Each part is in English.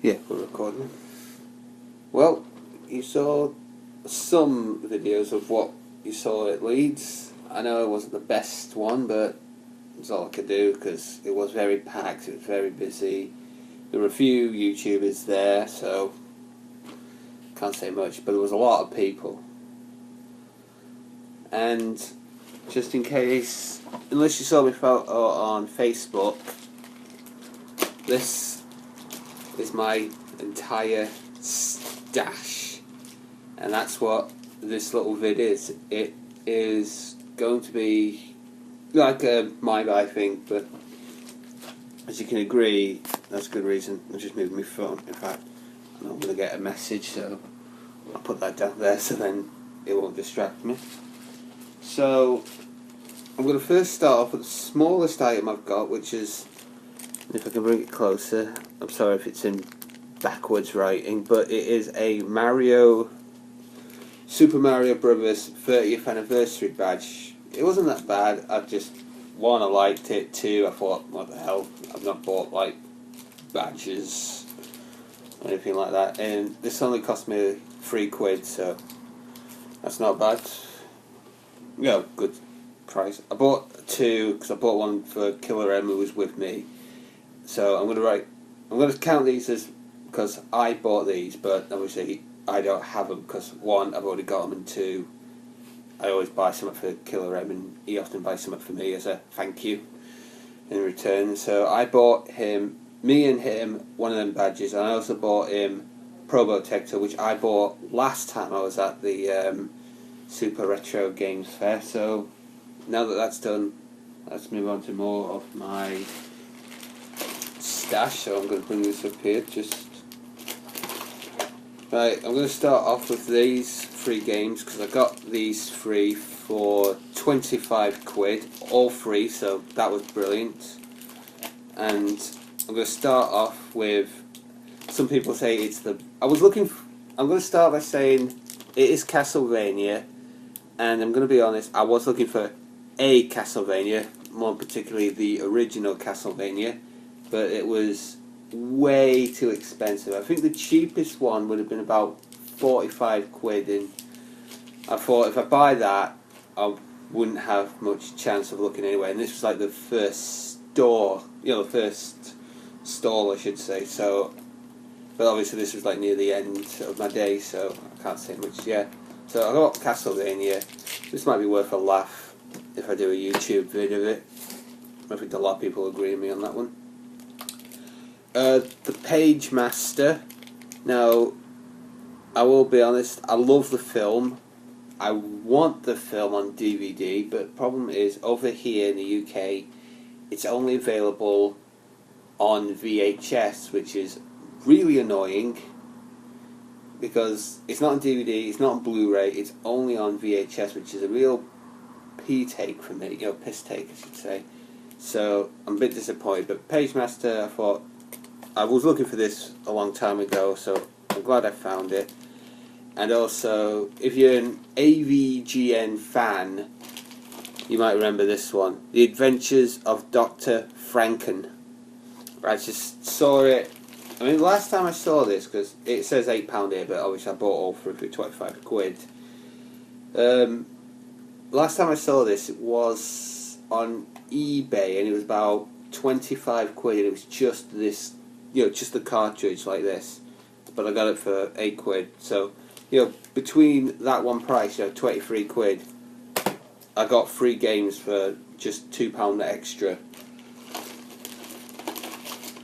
Yeah, we're recording. Well, you saw some videos of what you saw at Leeds. I know it wasn't the best one, but it's all I could do because it was very packed, it was very busy. There were a few YouTubers there, so can't say much, but there was a lot of people. And just in case, unless you saw me photo on Facebook, this is my entire stash, and that's what this little vid is. It is going to be like a my buy thing, but as you can agree, that's a good reason. I'm just moving my phone. In fact, I'm not going to get a message, so I'll put that down there so then it won't distract me. So I'm going to first start off with the smallest item I've got, which is, if I can bring it closer, I'm sorry if it's in backwards writing, but it is a Super Mario Brothers 30th anniversary badge. It wasn't that bad. I just, one, I liked it. Two, I thought, what the hell, I've not bought like badges or anything like that, and this only cost me £3, so that's not bad. Yeah, good price. I bought two because I bought one for Killer M, who was with me. So I'm going to count these as because I bought these, but obviously I don't have them because one, I've already got them, and two, I always buy something for Killer M, and he often buys something for me as a thank you in return. So I bought me and him, one of them badges, and I also bought him Probotector, which I bought last time I was at the Super Retro Games Fair. So now that that's done, let's move on to more of my stash. So I'm going to bring this up here. Right, I'm going to start off with these 3 games because I got these 3 for £25, all free, so that was brilliant. And I'm going to start off with, some people say it's the, I'm going to start by saying it is Castlevania, and I'm going to be honest, I was looking for a Castlevania, more particularly the original Castlevania, but it was way too expensive. I think the cheapest one would have been about £45, and I thought if I buy that I wouldn't have much chance of looking anyway, and this was like the first store, the first stall I should say, so, but obviously this was like near the end of my day, so I can't say much yet. So I got Castlevania. This might be worth a laugh if I do a YouTube video of it. I think a lot of people agree with me on that one. The Page Mastr. Now, I will be honest, I love the film. I want the film on DVD, but the problem is, over here in the UK, it's only available on VHS, which is really annoying, because it's not on DVD, it's not on Blu-ray, it's only on VHS, which is a real piss take, I should say. So, I'm a bit disappointed, but Page Mastr, I thought, I was looking for this a long time ago, so I'm glad I found it. And also, if you're an AVGN fan, you might remember this one, The Adventures of Dr. Franken. I just saw it, I mean, last time I saw this, because it says £8 here, but obviously I bought all for £25. Last time I saw this, it was on eBay, and it was about £25, and it was just this, just the cartridge like this, but I got it for £8. So, between that one price, £23, I got 3 games for just £2 extra.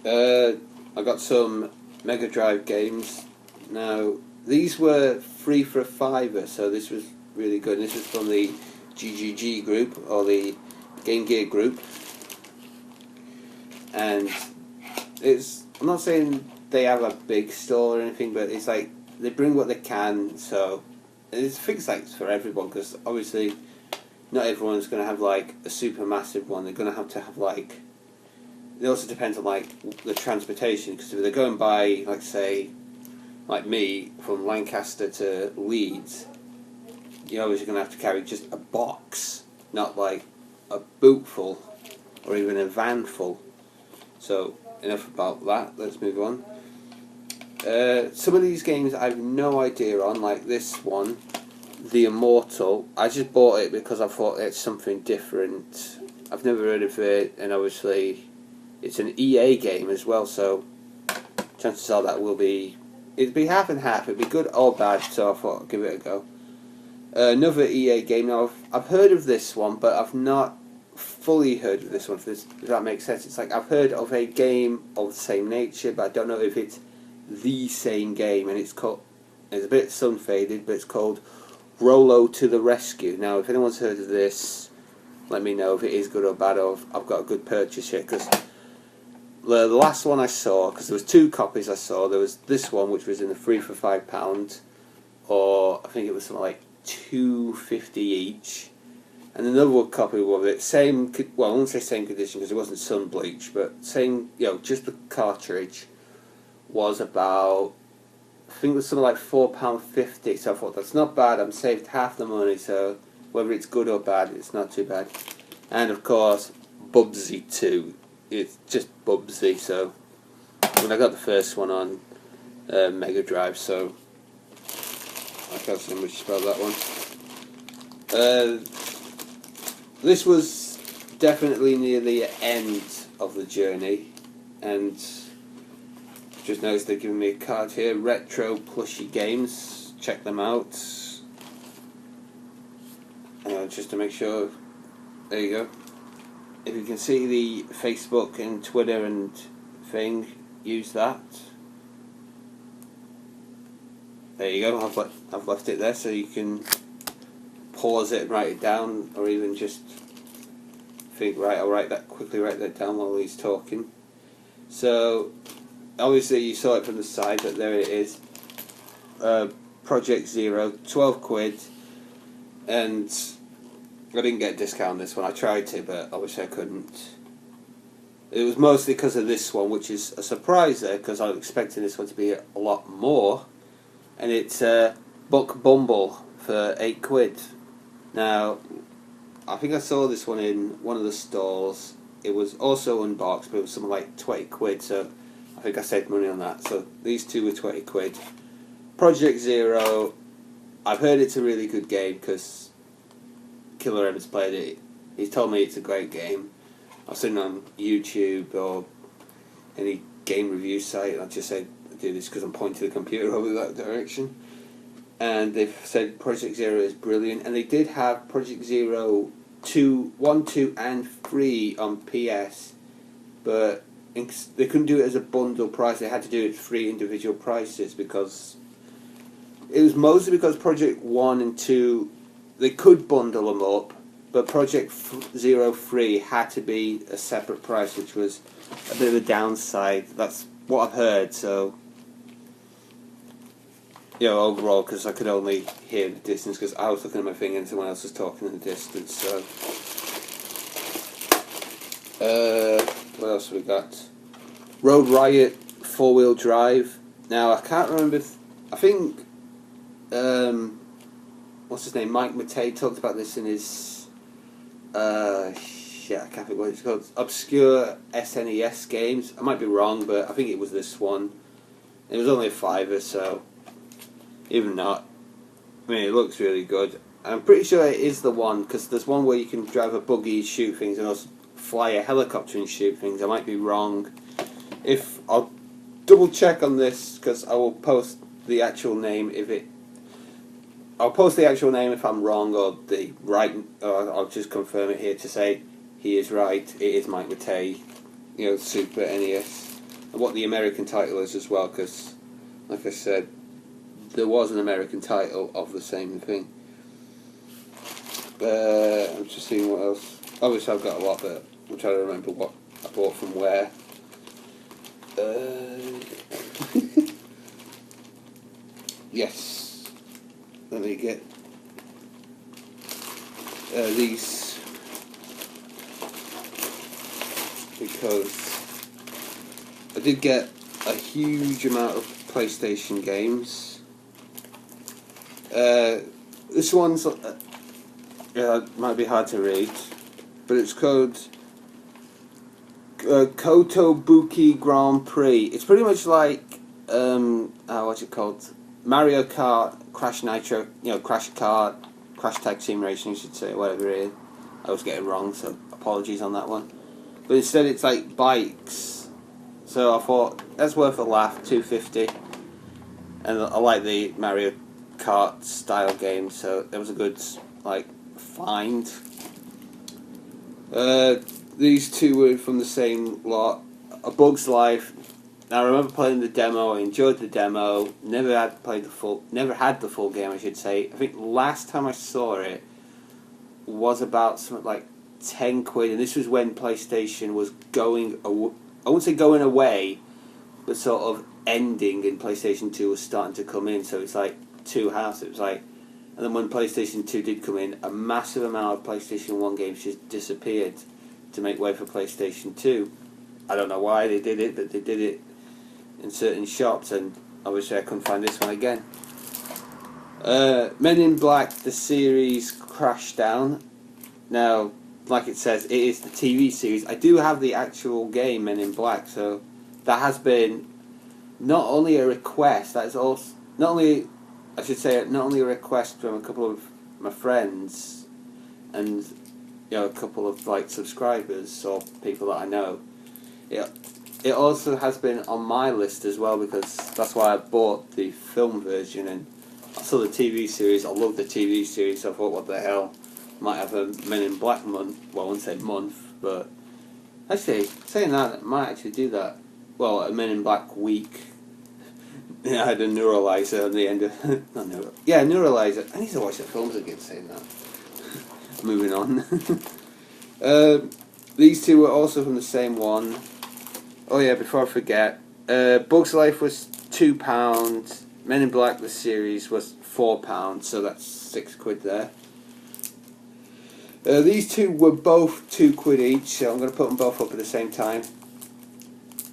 I got some Mega Drive games. Now, these were free for a £5, so this was really good. And this was from the GGG group, or the Game Gear group. And I'm not saying they have a big store or anything, but it's like they bring what they can, so I think it's like for everyone, because obviously not everyone's going to have like a super massive one. They're going to have like, it also depends on like the transportation, because if they're going by, like say, like me, from Lancaster to Leeds, you're obviously going to have to carry just a box, not like a boot full or even a van full. So enough about that, let's move on. Some of these games I have no idea on, like this one, The Immortal. I just bought it because I thought it's something different. I've never heard of it, and obviously it's an EA game as well, so chances are that it'd be half and half. It'd be good or bad, so I thought I'd give it a go. Another EA game. Now I've heard of this one, but I've not fully heard of this one. If that makes sense, it's like I've heard of a game of the same nature, but I don't know if it's the same game. And it's a bit sun faded, but it's called Rollo to the Rescue. Now, if anyone's heard of this, let me know if it is good or bad, or if I've got a good purchase here. Because the last one I saw, because there was 2 copies I saw. There was this one, which was in the 3 for £5, or I think it was something like £2.50 each, and another copy of it, same, well, I won't say same condition because it wasn't sun bleached, but same, just the cartridge was about, I think it was something like £4.50. So I thought, that's not bad. I'm saved half the money, so whether it's good or bad, it's not too bad. And of course, Bubsy 2. It's just Bubsy. So when I got the first one on Mega Drive, so I can't see how much you spelled that one. This was definitely near the end of the journey, and just noticed they're giving me a card here. Retro Plushy Games. Check them out. Just to make sure. There you go. If you can see the Facebook and Twitter and thing, use that. There you go. I've left it there so you can pause it and write it down, or even just think, right, I'll quickly write that down while he's talking. So obviously you saw it from the side, but there it is. Project Zero, 12 quid, and I didn't get a discount on this one. I tried to, but obviously I couldn't. It was mostly because of this one, which is a surprise there, because I was expecting this one to be a lot more. And it's Buck Bumble for 8 quid. Now, I think I saw this one in one of the stalls. It was also unboxed, but it was something like 20 quid, so I think I saved money on that. So these two were 20 quid. Project Zero, I've heard it's a really good game because Killer M's played it. He's told me it's a great game. I've seen it on YouTube or any game review site, and I just said I do this because I'm pointing the computer over that direction. And they've said Project Zero is brilliant, and they did have Project Zero 1, 2 and 3 on PS, but they couldn't do it as a bundle price. They had to do it 3 individual prices, because it was mostly because Project 1 and 2, they could bundle them up, but Project Zero 3 had to be a separate price, which was a bit of a downside. That's what I've heard, so overall, because I could only hear the distance, because I was looking at my thing and someone else was talking in the distance. So what else have we got? Road Riot 4-wheel drive. Now I can't remember. I think what's his name? Mike Matei talked about this in his I can't think what it's called. Obscure SNES games. I might be wrong, but I think it was this one. It was only a $5, so even not. I mean, it looks really good. I'm pretty sure it is the one, because there's one where you can drive a buggy, shoot things, and also fly a helicopter and shoot things. I might be wrong. I'll double check on this, because I will post the actual name I'll post the actual name if I'm wrong, or or I'll just confirm it here to say he is right. It is Mike Matei, Super NES, and what the American title is as well, because, like I said, there was an American title of the same thing. I'm just seeing what else. Obviously I've got a lot, but I'm trying to remember what I bought from where. Yes. Let me get these, because I did get a huge amount of PlayStation games. This one's might be hard to read, but it's called Kotobuki Grand Prix. It's pretty much like what's it called? Mario Kart, Crash Nitro, Crash Kart, Crash Tag Team Racing, you should say, whatever it is. I always get it wrong, so apologies on that one. But instead it's like bikes. So I thought, that's worth a laugh, $2.50. And I like the Mario Kart style game, so it was a good, find. These two were from the same lot. A Bug's Life. Now I remember playing the demo. I enjoyed the demo. Never had the full game, I should say. I think last time I saw it was about something like 10 quid, and this was when PlayStation was going. I wouldn't say going away, but sort of ending, and PlayStation 2 was starting to come in. So it's like two halves. It was like, and then when PlayStation 2 did come in, a massive amount of PlayStation 1 games just disappeared to make way for PlayStation 2. I don't know why they did it, but they did it in certain shops, and obviously I couldn't find this one again. Men in Black, the series crashed down. Now, like it says, it is the TV series. I do have the actual game, Men in Black, so that has been not only a request, that is also, not only a request from a couple of my friends, and a couple of subscribers or people that I know. It also has been on my list as well, because that's why I bought the film version, and I saw the TV series. I love the TV series, so I thought, what the hell, might have a Men in Black month. Well, I wouldn't say month, but actually, saying that, I might actually do that. Well, a Men in Black week. I had a neuralizer on the end of... neuralizer. I need to watch the films again, saying that. Moving on. These two were also from the same one. Oh yeah, before I forget, Bug's Life was £2. Men in Black, the series, was £4, so that's 6 quid there. These two were both 2 quid each, so I'm going to put them both up at the same time.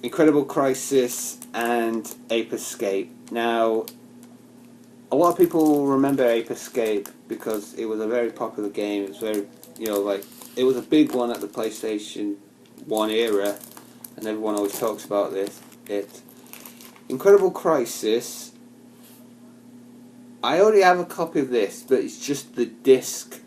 Incredible Crisis and Ape Escape. Now, a lot of people remember Ape Escape because it was a very popular game. It was very, it was a big one at the PlayStation 1 era, and everyone always talks about it. Incredible Crisis, I already have a copy of this, but it's just the disc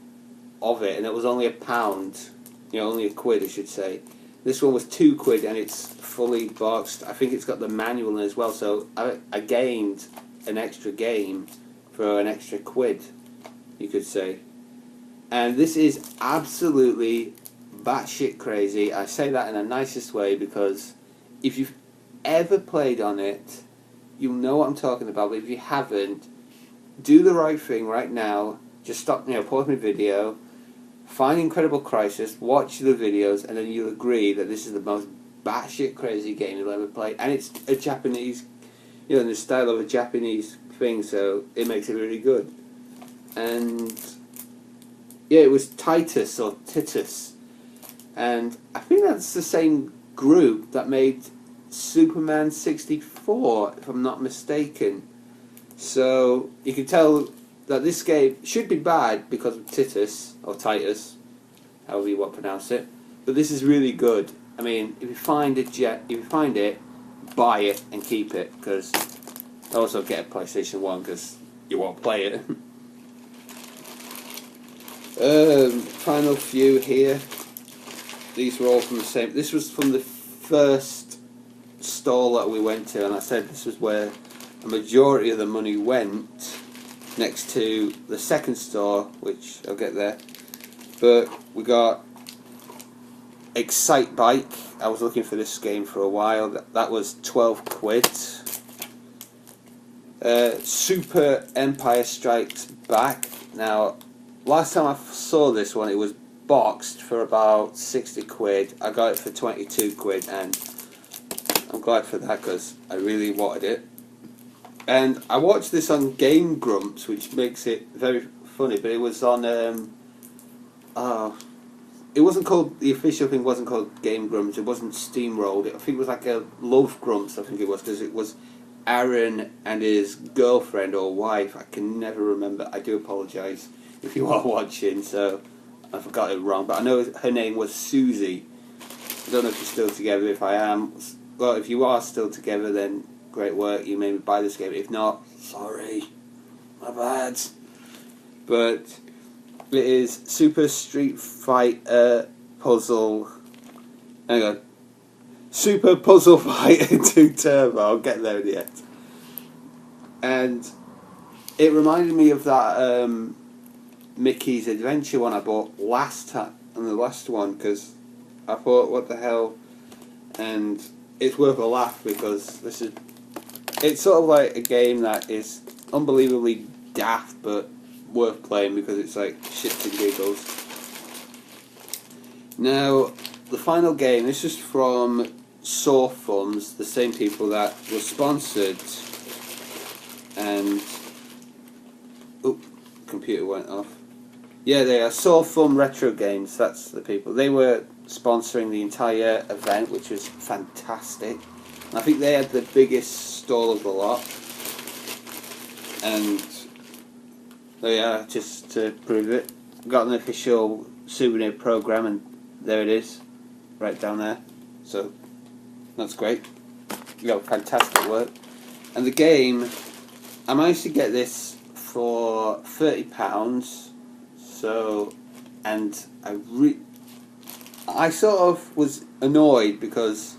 of it, and it was only £1, only £1, I should say. This one was 2 quid, and it's fully boxed. I think it's got the manual in as well, so I gained an extra game for an extra £1, you could say. And this is absolutely batshit crazy. I say that in the nicest way, because if you've ever played on it, you'll know what I'm talking about. But if you haven't, do the right thing right now. Just stop, pause my video, find Incredible Crisis, watch the videos, and then you'll agree that this is the most batshit crazy game you'll ever play. And it's a Japanese, in the style of a Japanese thing, so it makes it really good. And yeah, it was Titus or Titus, and I think that's the same group that made Superman 64, if I'm not mistaken. So you can tell that this game should be bad because of Titus, or Titus, however you want to pronounce it. But this is really good. I mean, if you find it, buy it and keep it, because also get a PlayStation 1 because you won't play it. Final few here. These were all from the same. This was from the first stall that we went to, and I said this was where a majority of the money went, next to the second store, which I'll get there. But we got Excite Bike. I was looking for this game for a while. That was 12 quid. Super Empire Strikes Back. Now, last time I saw this one, it was boxed for about 60 quid. I got it for 22 quid, and I'm glad for that because I really wanted it. And I watched this on Game Grumps, which makes it very funny, but it was on, it wasn't called, the official thing wasn't called Game Grumps, it wasn't Steamrolled, I think it was like a Love Grumps, I think it was, because it was Aaron and his girlfriend or wife, I can never remember, I do apologise if you are watching, so I forgot it wrong, but I know her name was Susie. I don't know if you're still together. If I am, well, if you are still together, then great work. You made me buy this game. If not, sorry, my bad. But it is Super Street Fighter Puzzle. Hang on. Super Puzzle Fighter 2 Turbo. I'll get there in the end. And it reminded me of that Mickey's Adventure one I bought last time, and the last one, because I thought, what the hell? And it's worth a laugh because it's sort of like a game that is unbelievably daft but worth playing because it's like shits and giggles. Now, the final game, this is from Sore Thumbs, the same people that were sponsored, and computer went off. Yeah, they are Sore Thumb Retro Games. That's the people. They were sponsoring the entire event, which was fantastic. And I think they had the biggest stall of the lot. And so yeah, just to prove it, got an official souvenir program, and there it is, right down there. So that's great. You got fantastic work. And the game, I managed to get this for £30. So, and I sort of was annoyed because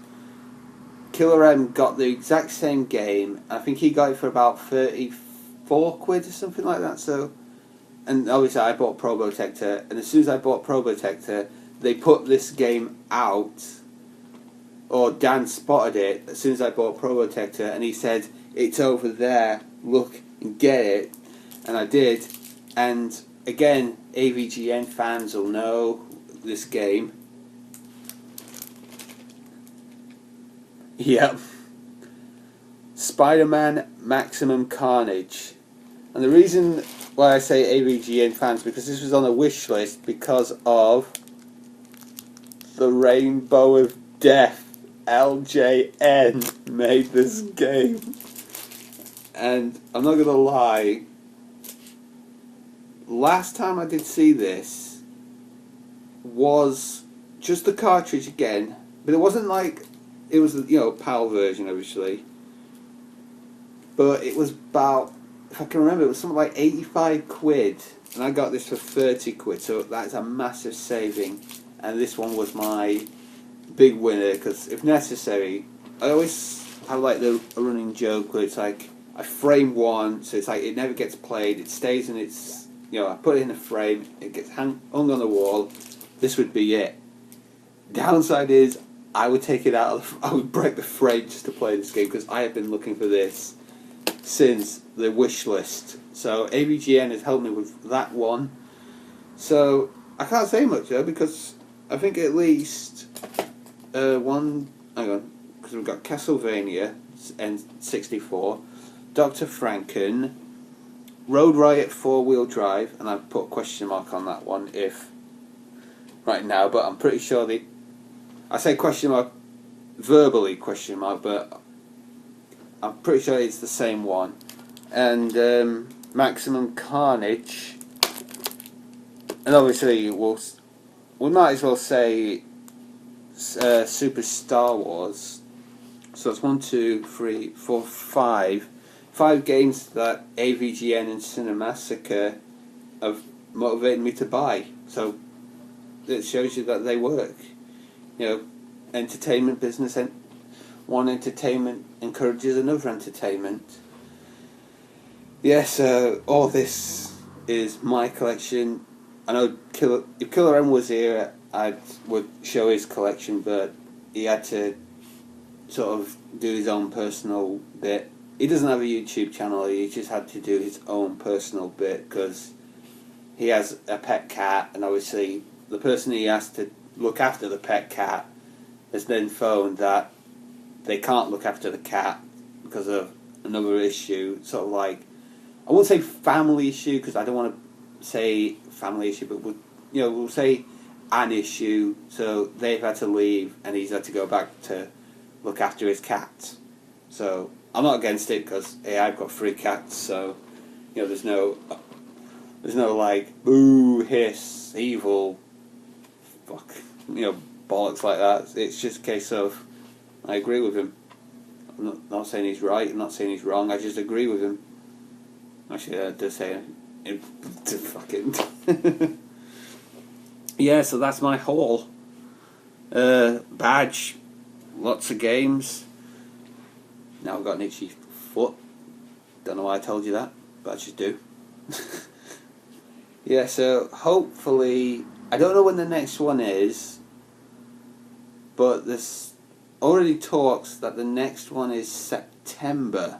Killer M got the exact same game. I think he got it for about 34 quid or something like that. So, and obviously I bought Probotector, and as soon as I bought Probotector, they put this game out, or Dan spotted it as soon as I bought Probotector, and he said, "It's over there, look and get it." And I did, and again, AVGN fans will know this game. Yep. Spider-Man Maximum Carnage. And the reason why I say AVGN fans, because this was on a wish list because of the Rainbow of Death. LJN made this game. And I'm not going to lie, last time I did see this was just the cartridge again, but it wasn't like, it was, you know, PAL version obviously, but it was about, if I can remember, it was something like 85 quid, and I got this for 30 quid, so that's a massive saving. And this one was my big winner, because if necessary, I always have like a running joke where it's like, I frame one, so it's like it never gets played, it stays in its, you know, I put it in a frame, it gets hung on the wall, this would be it. Downside is, I would take it out of, I would break the frame just to play this game, because I have been looking for this since the wish list. So AVGN has helped me with that one. So I can't say much though, because I think at least one, hang on, because we've got Castlevania N64, Dr. Franken, Road Riot 4-wheel drive, and I've put a question mark on that one if right now, but I'm pretty sure I say question mark, verbally question mark, but I'm pretty sure it's the same one. And Maximum Carnage, and obviously we might as well say Super Star Wars. So it's 1, 2, 3, 4, 5 games that AVGN and Cinemassacre have motivated me to buy. So it shows you that they work. You know, entertainment business, and one entertainment encourages another entertainment. Yes, all this is my collection. I know if Killer M was here, I would show his collection, but he had to sort of do his own personal bit. He doesn't have a YouTube channel, he just had to do his own personal bit because he has a pet cat, and obviously the person he has to look after the pet cat has then phoned that they can't look after the cat because of another issue, sort of like, I won't say family issue because I don't want to say family issue, but we'll say an issue. So they've had to leave, and he's had to go back to look after his cat. So I'm not against it because hey, I've got 3 cats, so you know there's no like boo, hiss, evil, fuck, you know, bollocks like that. It's just a case of I agree with him. I'm not saying he's right, I'm not saying he's wrong, I just agree with him. Actually, I do say it. Fucking. Yeah, so that's my haul. Badge, lots of games. Now I've got an itchy foot. Don't know why I told you that, but I just do. Yeah, so hopefully, I don't know when the next one is, but there's already talks that the next one is September.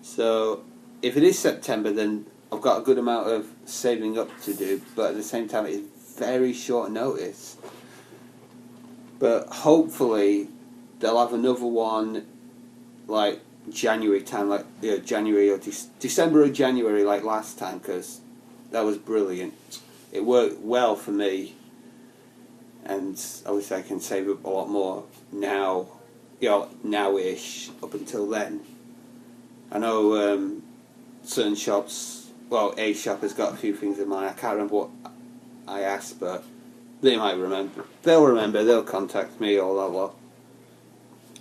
So if it is September, then I've got a good amount of saving up to do, but at the same time it's very short notice. But hopefully they'll have another one like January time, like January or December or January like last time, because that was brilliant. It worked well for me, and obviously I can save up a lot more now, now-ish, up until then. I know certain shops, well, a shop has got a few things in mind. I can't remember what I asked, but they might remember. They'll remember, they'll contact me, all that lot.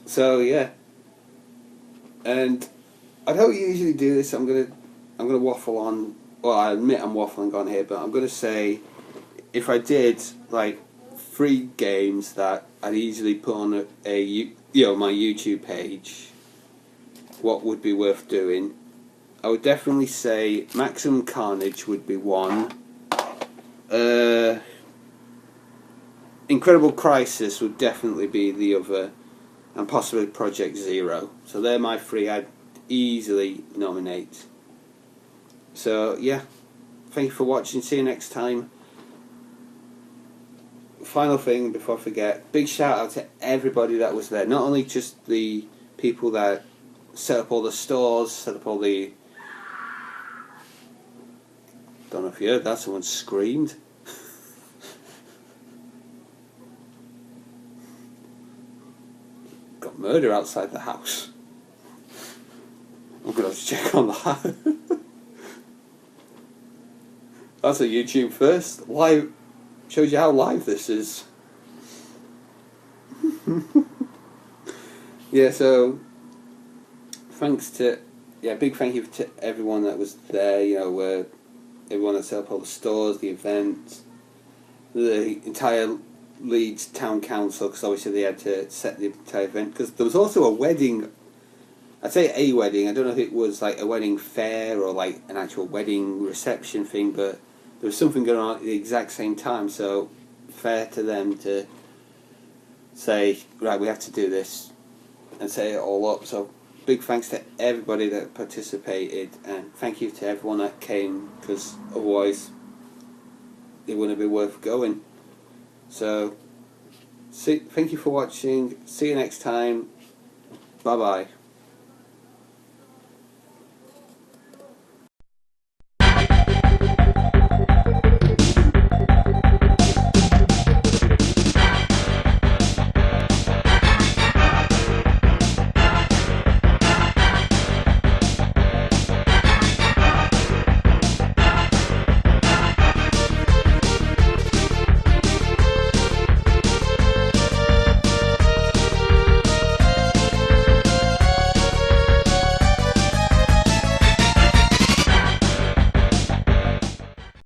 So yeah. And I don't usually do this. I'm gonna waffle on. Well, I admit I'm waffling on here, but I'm gonna say, if I did like 3 games that I'd easily put on my YouTube page, what would be worth doing? I would definitely say Maximum Carnage would be one. Incredible Crisis would definitely be the other, and possibly Project Zero. So they're my 3 I'd easily nominate. So yeah, thank you for watching. See you next time. Final thing before I forget, big shout out to everybody that was there. Not only just the people that set up all the stores, set up all the... Don't know if you heard that, someone screamed. Got murder outside the house. I'm going to have to check on that. That's a YouTube first. Live. Shows you how live this is. Yeah, so thanks to... Yeah, big thank you to everyone that was there, everyone that set up all the stores, the event, the entire Leeds Town Council, because obviously they had to set the entire event, because there was also a wedding. I'd say a wedding, I don't know if it was like a wedding fair or like an actual wedding reception thing, but there was something going on at the exact same time, so fair to them to say, right, we have to do this, and set it all up. So big thanks to everybody that participated, and thank you to everyone that came, because otherwise it wouldn't be worth going. So thank you for watching, see you next time, bye bye.